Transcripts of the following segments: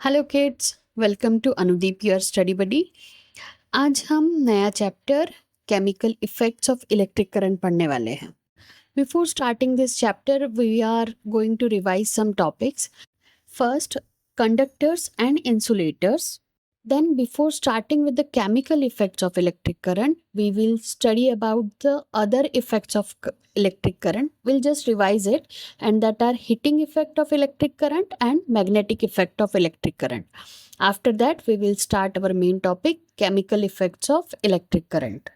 Hello kids, welcome to Anudeep your study buddy. आज हम नया chapter chemical effects of electric current पढ़ने वाले हैं। Before starting this chapter we are going to revise some topics. First, conductors and insulators. Then before starting with the chemical effects of electric current, we will study about the other effects of electric current. We'll just revise it, and that are heating effect of electric current and magnetic effect of electric current. After that, we will start our main topic, chemical effects of electric current.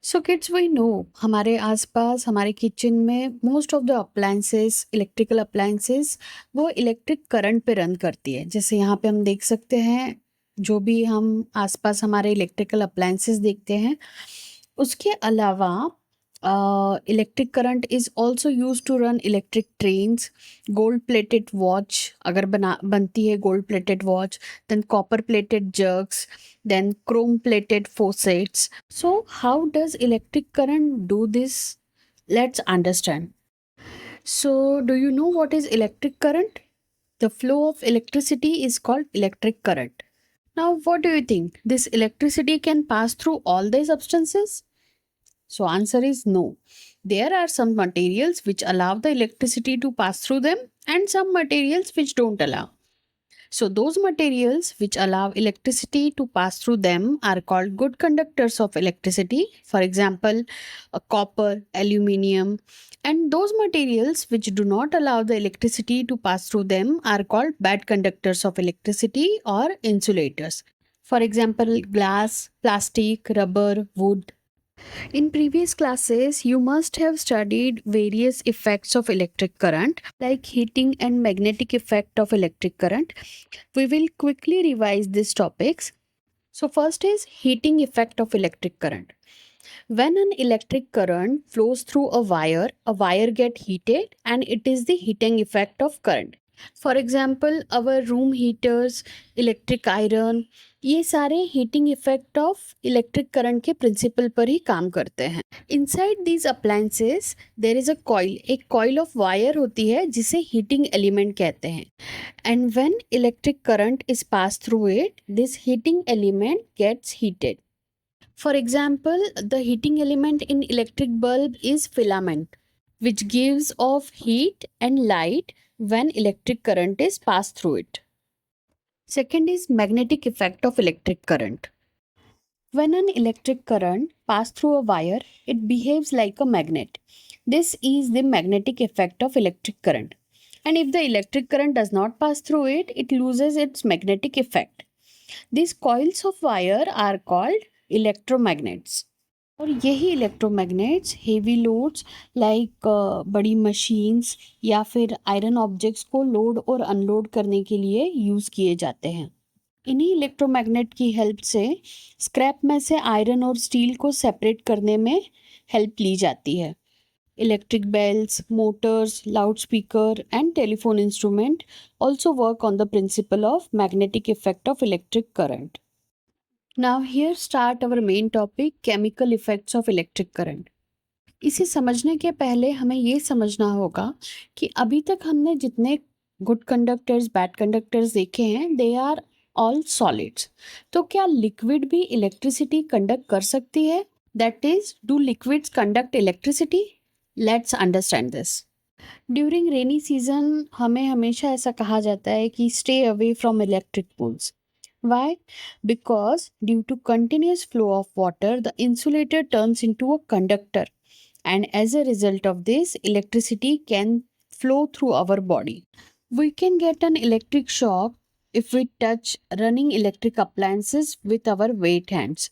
So kids we know हमारे आसपास हमारे kitchen में most of the appliances, electrical appliances, वो electric current पे run करती है। जैसे यहाँ पे हम देख सकते हैं, जो भी हम आसपास हमारे इलेक्ट्रिकल अप्लायंसेस देखते हैं, उसके अलावा electric current is also use to run electric trains, gold plated watch अगर बनती है gold plated watch, then copper plated jugs, then chrome plated faucets. So how does electric current do this? Let's understand. So do you know what is electric current? The flow of electricity is called electric current. Now what do you think? This electricity can pass through all the substances? So answer is no. There are some materials which allow the electricity to pass through them and some materials which don't allow. So those materials which allow electricity to pass through them are called good conductors of electricity. For example, copper, aluminium. And those materials which do not allow the electricity to pass through them are called bad conductors of electricity or insulators. For example, glass, plastic, rubber, wood. In previous classes, you must have studied various effects of electric current, like heating and magnetic effect of electric current. We will quickly revise these topics. So first is heating effect of electric current. When an electric current flows through a wire get heated, and it is the heating effect of current. For example, our room heaters, electric iron, ये सारे heating effect of electric current के principle पर ही काम करते हैं। Inside these appliances there is a coil, एक coil of wire होती है जिसे हीटिंग एलिमेंट कहते हैं। And when electric current is pass through it, this heating element gets heated. For example, the heating element in electric bulb is filament, which gives off heat and light when electric current is passed through it. Second is magnetic effect of electric current. When an electric current passes through a wire, it behaves like a magnet. This is the magnetic effect of electric current. And if the electric current does not pass through it, it loses its magnetic effect. These coils of wire are called electromagnets. और यही electromagnets heavy loads like बड़ी machines या फिर iron objects को load और unload करने के लिए यूज़ किए जाते हैं। इन्हीं इलेक्ट्रोमैग्नेट की हेल्प से स्क्रैप में से आयरन और स्टील को सेपरेट करने में हेल्प ली जाती है। Electric bells, motors, loud speaker and telephone instrument also work on the principle of magnetic effect of electric current. Now here start our main topic, chemical effects of electric current. इसे समझने के पहले हमें ये समझना होगा कि अभी तक हमने जितने गुड कंडक्टर्स, बैड कंडक्टर्स देखे हैं, दे आर ऑल सॉलिड्स। तो क्या लिक्विड भी इलेक्ट्रिसिटी कंडक्ट कर सकती है? That is, do liquids conduct electricity? Let's understand this. During rainy season हमें हमेशा ऐसा कहा जाता है कि stay away from electric poles. Why? Because due to continuous flow of water, the insulator turns into a conductor, and as a result of this, electricity can flow through our body. We can get an electric shock if we touch running electric appliances with our wet hands.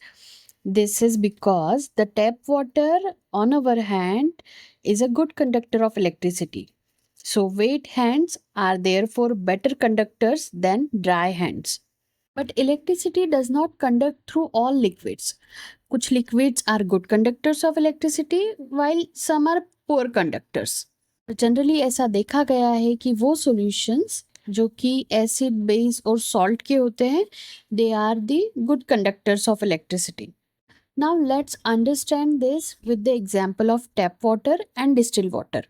This is because the tap water on our hand is a good conductor of electricity. So wet hands are therefore better conductors than dry hands. But electricity does not conduct through all liquids. कुछ liquids are good conductors of electricity while some are poor conductors. Generally ऐसा देखा गया है कि वो solutions जो कि acid, base और salt के होते हैं, they are the good conductors of electricity. Now let's understand this with the example of tap water and distilled water.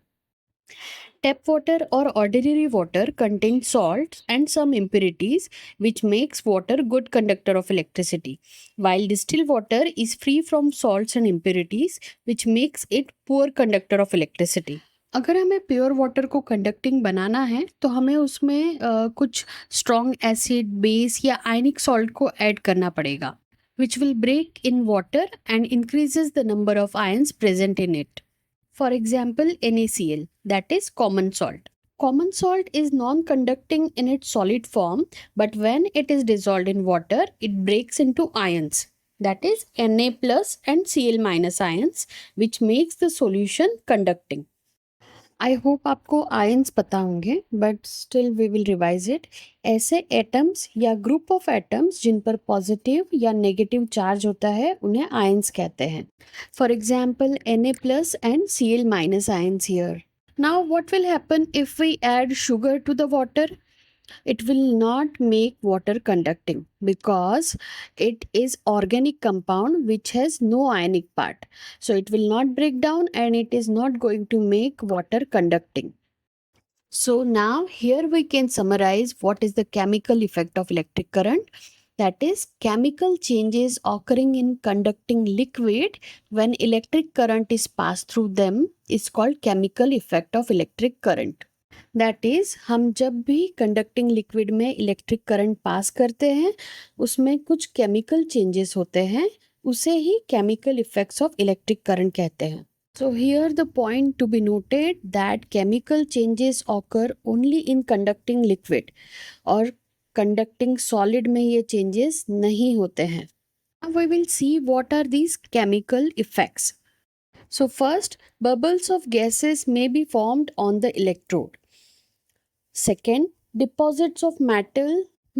Tap water or ordinary water contains salts and some impurities, which makes water good conductor of electricity, while distilled water is free from salts and impurities, which makes it poor conductor of electricity. अगर हमें pure water को conducting बनाना है तो हमें उसमें कुछ strong acid, base या ionic salt को ऐड करना पड़ेगा, which will break in water and increases the number of ions present in it. For example, NaCl, that is common salt. Common salt is non-conducting in its solid form, but when it is dissolved in water, it breaks into ions, that is Na plus and Cl minus ions, which makes the solution conducting. I hope आपको ions पता होंगे, but still we will revise it. ऐसे atoms या group of atoms जिन पर positive या negative charge होता है उन्हें आयंस कहते हैं. For example Na plus and Cl minus ions here. Now what will happen if we add sugar to the water? It will not make water conducting because it is organic compound which has no ionic part. So it will not break down and it is not going to make water conducting. So now here we can summarize what is the chemical effect of electric current. That is, chemical changes occurring in conducting liquid when electric current is passed through them is called chemical effect of electric current. That is, हम जब भी conducting liquid में electric current pass करते हैं उसमें कुछ chemical changes होते हैं, उसे ही chemical effects of electric current कहते हैं. So here the point to be noted that chemical changes occur only in conducting liquid, और कंडक्टिंग सॉलिड में ये चेंजेस नहीं होते हैं. We will see what are these chemical effects. So first, bubbles of gases may be formed on the electrode. Second, deposits of metal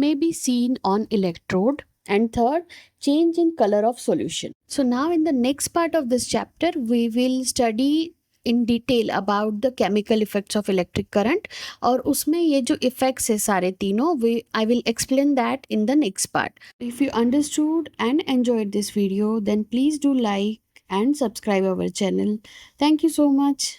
may be seen on electrode. And third, change in color of solution. So now in the next part of this chapter, we will study in detail about the chemical effects of electric current. और उसमें ये जो effects है सारे तीनों, I will explain that in the next part. If you understood and enjoyed this video, then please do like and subscribe our channel. Thank you so much.